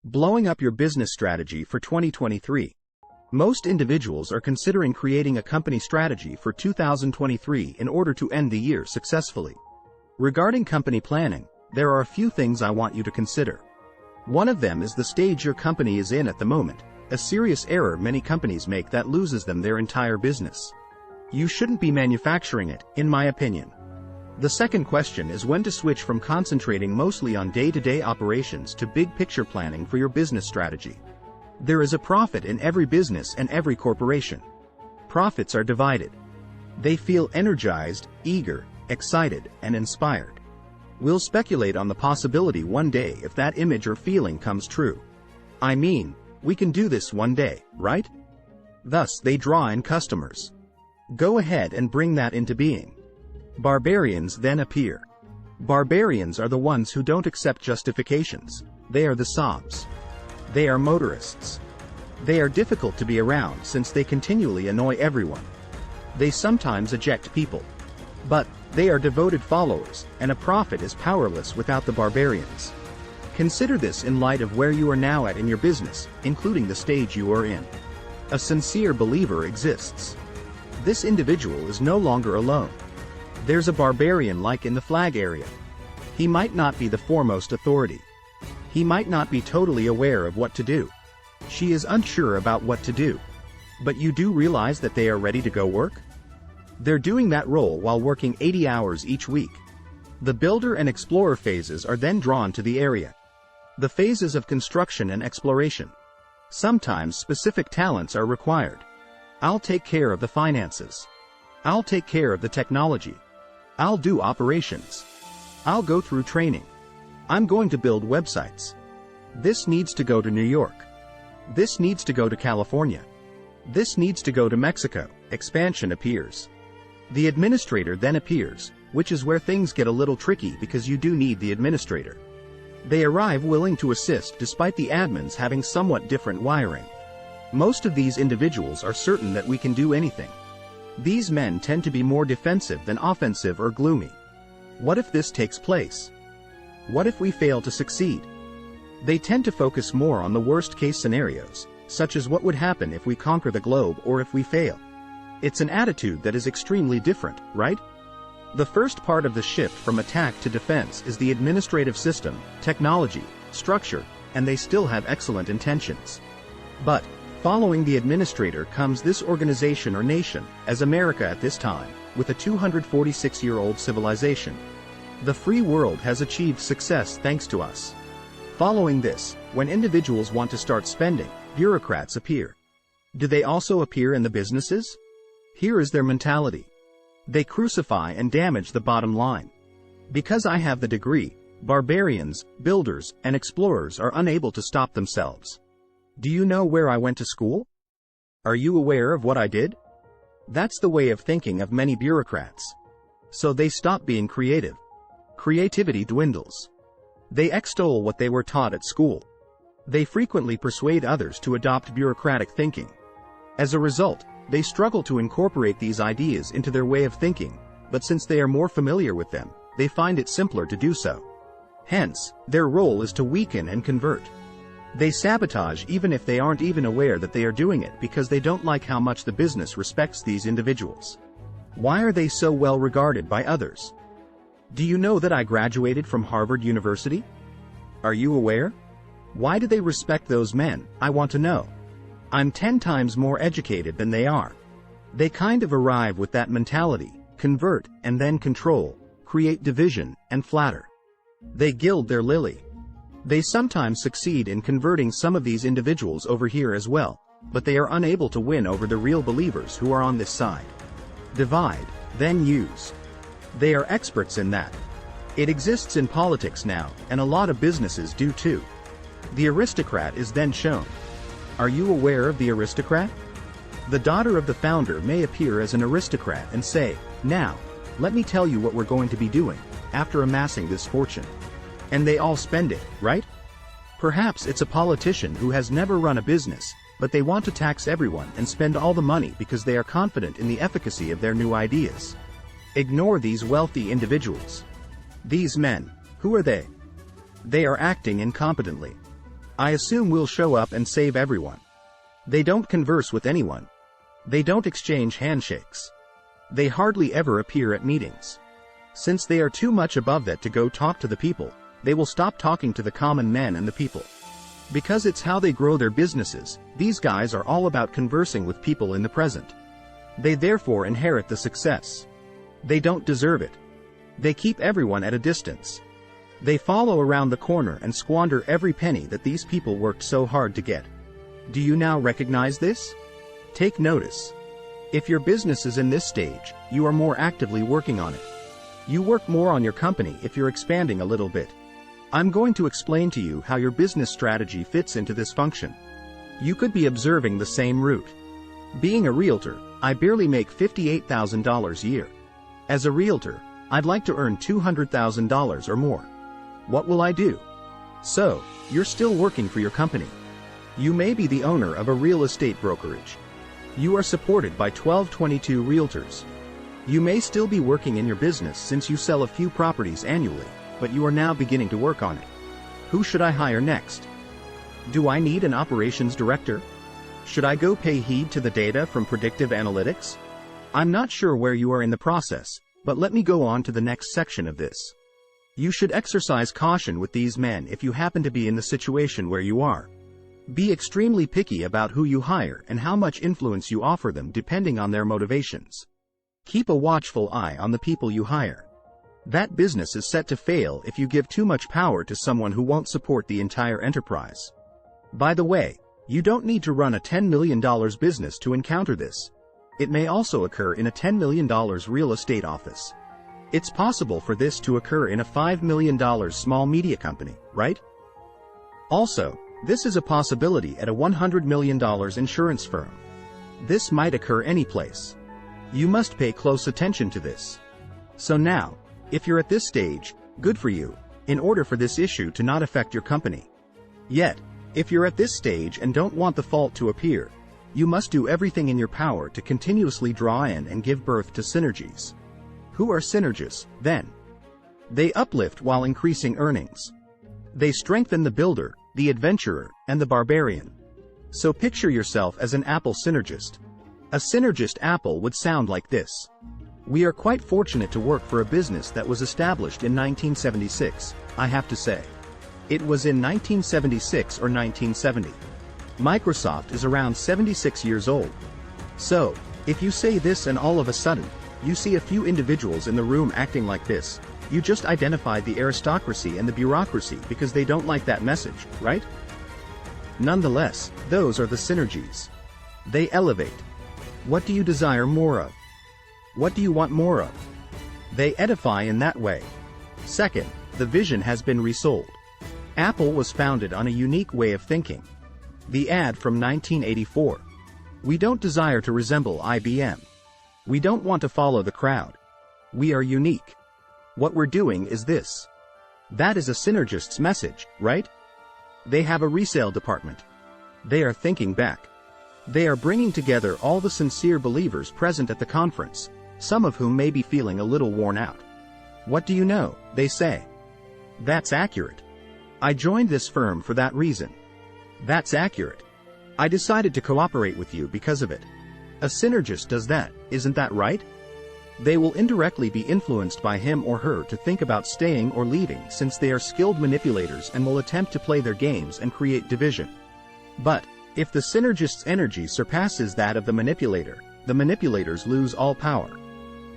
Blowing up your business strategy for 2023. Most individuals are considering creating a company strategy for 2023 in order to end the year successfully. Regarding company planning, there are a few things I want you to consider. One of them is the stage your company is in at the moment, a serious error many companies make that loses them their entire business. You shouldn't be manufacturing it, in my opinion. The second question is when to switch from concentrating mostly on day-to-day operations to big-picture planning for your business strategy. There is a profit in every business and every corporation. Profits are divided. They feel energized, eager, excited, and inspired. We'll speculate on the possibility one day if that image or feeling comes true. I mean, we can do this one day, right? Thus, they draw in customers. Go ahead and bring that into being. Barbarians then appear. Barbarians are the ones who don't accept justifications. They are the sobs. They are motorists. They are difficult to be around since they continually annoy everyone. They sometimes eject people. But they are devoted followers, and a prophet is powerless without the barbarians. Consider this in light of where you are now at in your business, including the stage you are in. A sincere believer exists. This individual is no longer alone. There's a barbarian like in the flag area. He might not be the foremost authority. He might not be totally aware of what to do. She is unsure about what to do. But you do realize that they are ready to go work? They're doing that role while working 80 hours each week. The builder and explorer phases are then drawn to the area. The phases of construction and exploration. Sometimes specific talents are required. I'll take care of the finances. I'll take care of the technology. I'll do operations. I'll go through training. I'm going to build websites. This needs to go to New York. This needs to go to California. This needs to go to Mexico. Expansion appears. The administrator then appears, which is where things get a little tricky because you do need the administrator. They arrive willing to assist despite the admins having somewhat different wiring. Most of these individuals are certain that we can do anything. These men tend to be more defensive than offensive or gloomy. What if this takes place? What if we fail to succeed? They tend to focus more on the worst-case scenarios, such as what would happen if we conquer the globe or if we fail. It's an attitude that is extremely different, right? The first part of the shift from attack to defense is the administrative system, technology, structure, and they still have excellent intentions. But following the administrator comes this organization or nation, as America at this time, with a 246-year-old civilization. The free world has achieved success thanks to us. Following this, when individuals want to start spending, bureaucrats appear. Do they also appear in the businesses? Here is their mentality. They crucify and damage the bottom line. Because I have the degree, barbarians, builders, and explorers are unable to stop themselves. Do you know where I went to school? Are you aware of what I did? That's the way of thinking of many bureaucrats. So they stop being creative. Creativity dwindles. They extol what they were taught at school. They frequently persuade others to adopt bureaucratic thinking. As a result, they struggle to incorporate these ideas into their way of thinking, but since they are more familiar with them, they find it simpler to do so. Hence, their role is to weaken and convert. They sabotage even if they aren't even aware that they are doing it because they don't like how much the business respects these individuals. Why are they so well regarded by others? Do you know that I graduated from Harvard University? Are you aware? Why do they respect those men, I want to know. I'm 10 times more educated than they are. They kind of arrive with that mentality, convert, and then control, create division, and flatter. They gild their lily. They sometimes succeed in converting some of these individuals over here as well, but they are unable to win over the real believers who are on this side. Divide, then use. They are experts in that. It exists in politics now, and a lot of businesses do too. The aristocrat is then shown. Are you aware of the aristocrat? The daughter of the founder may appear as an aristocrat and say, "Now, let me tell you what we're going to be doing," after amassing this fortune. And they all spend it, right? Perhaps it's a politician who has never run a business, but they want to tax everyone and spend all the money because they are confident in the efficacy of their new ideas. Ignore these wealthy individuals. These men, who are they? They are acting incompetently. I assume we'll show up and save everyone. They don't converse with anyone. They don't exchange handshakes. They hardly ever appear at meetings. Since they are too much above that to go talk to the people, they will stop talking to the common men and the people. Because it's how they grow their businesses, these guys are all about conversing with people in the present. They therefore inherit the success. They don't deserve it. They keep everyone at a distance. They follow around the corner and squander every penny that these people worked so hard to get. Do you now recognize this? Take notice. If your business is in this stage, you are more actively working on it. You work more on your company if you're expanding a little bit. I'm going to explain to you how your business strategy fits into this function. You could be observing the same route. Being a realtor, I barely make $58,000 a year. As a realtor, I'd like to earn $200,000 or more. What will I do? So, you're still working for your company. You may be the owner of a real estate brokerage. You are supported by 1222 realtors. You may still be working in your business since you sell a few properties annually, but you are now beginning to work on it. Who should I hire next? Do I need an operations director? Should I go pay heed to the data from predictive analytics? I'm not sure where you are in the process, but let me go on to the next section of this. You should exercise caution with these men if you happen to be in the situation where you are. Be extremely picky about who you hire and how much influence you offer them depending on their motivations. Keep a watchful eye on the people you hire. That business is set to fail if you give too much power to someone who won't support the entire enterprise. By the way, you don't need to run a $10 million business to encounter this. It may also occur in a $10 million real estate office. It's possible for this to occur in a $5 million small media company, right? Also, this is a possibility at a $100 million insurance firm. This might occur anyplace. You must pay close attention to this. So now, if you're at this stage, good for you, in order for this issue to not affect your company. Yet, if you're at this stage and don't want the fault to appear, you must do everything in your power to continuously draw in and give birth to synergies. Who are synergists, then? They uplift while increasing earnings. They strengthen the builder, the adventurer, and the barbarian. So picture yourself as an apple synergist. A synergist apple would sound like this. We are quite fortunate to work for a business that was established in 1976, I have to say. It was in 1976 or 1970. Microsoft is around 76 years old. So, if you say this and all of a sudden, you see a few individuals in the room acting like this, you just identified the aristocracy and the bureaucracy because they don't like that message, right? Nonetheless, those are the synergies. They elevate. What do you desire more of? What do you want more of? They edify in that way. Second, the vision has been resold. Apple was founded on a unique way of thinking. The ad from 1984. We don't desire to resemble IBM. We don't want to follow the crowd. We are unique. What we're doing is this. That is a synergist's message, right? They have a resale department. They are thinking back. They are bringing together all the sincere believers present at the conference, some of whom may be feeling a little worn out. What do you know, they say. That's accurate. I joined this firm for that reason. That's accurate. I decided to cooperate with you because of it. A synergist does that, isn't that right? They will indirectly be influenced by him or her to think about staying or leaving since they are skilled manipulators and will attempt to play their games and create division. But, if the synergist's energy surpasses that of the manipulators lose all power.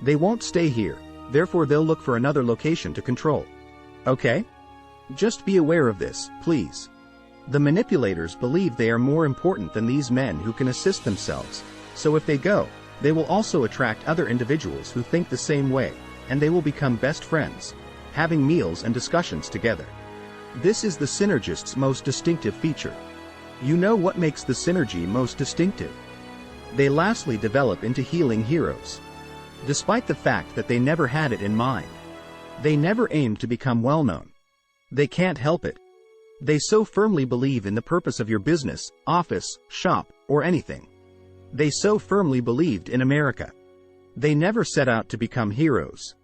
They won't stay here, therefore they'll look for another location to control. Okay? Just be aware of this, please. The manipulators believe they are more important than these men who can assist themselves, so if they go, they will also attract other individuals who think the same way, and they will become best friends, having meals and discussions together. This is the synergist's most distinctive feature. You know what makes the synergy most distinctive? They lastly develop into healing heroes. Despite the fact that they never had it in mind. They never aimed to become well-known. They can't help it. They so firmly believe in the purpose of your business, office, shop, or anything. They so firmly believed in America. They never set out to become heroes.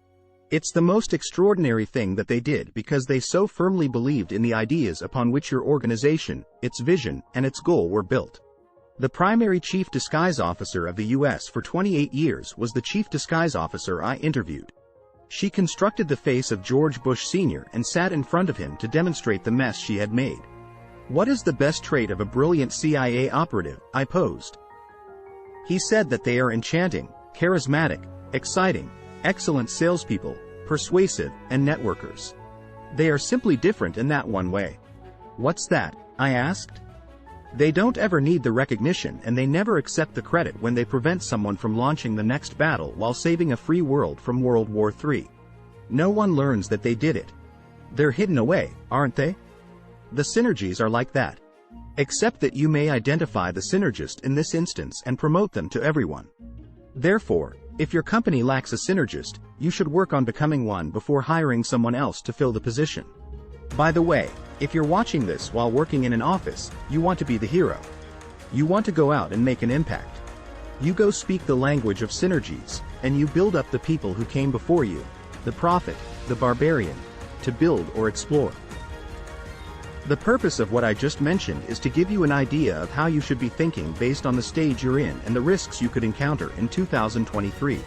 It's the most extraordinary thing that they did because they so firmly believed in the ideas upon which your organization, its vision, and its goal were built. The primary chief disguise officer of the U.S. for 28 years was the chief disguise officer I interviewed. She constructed the face of George Bush Sr. and sat in front of him to demonstrate the mess she had made. What is the best trait of a brilliant CIA operative? I posed. He said that they are enchanting, charismatic, exciting, excellent salespeople, persuasive, and networkers. They are simply different in that one way. What's that? I asked. They don't ever need the recognition and they never accept the credit when they prevent someone from launching the next battle while saving a free world from World War III. No one learns that they did it. They're hidden away, aren't they? The synergies are like that. Except that you may identify the synergist in this instance and promote them to everyone. Therefore, if your company lacks a synergist, you should work on becoming one before hiring someone else to fill the position. By the way, if you're watching this while working in an office, you want to be the hero. You want to go out and make an impact. You go speak the language of synergies, and you build up the people who came before you, the prophet, the barbarian, to build or explore. The purpose of what I just mentioned is to give you an idea of how you should be thinking based on the stage you're in and the risks you could encounter in 2023.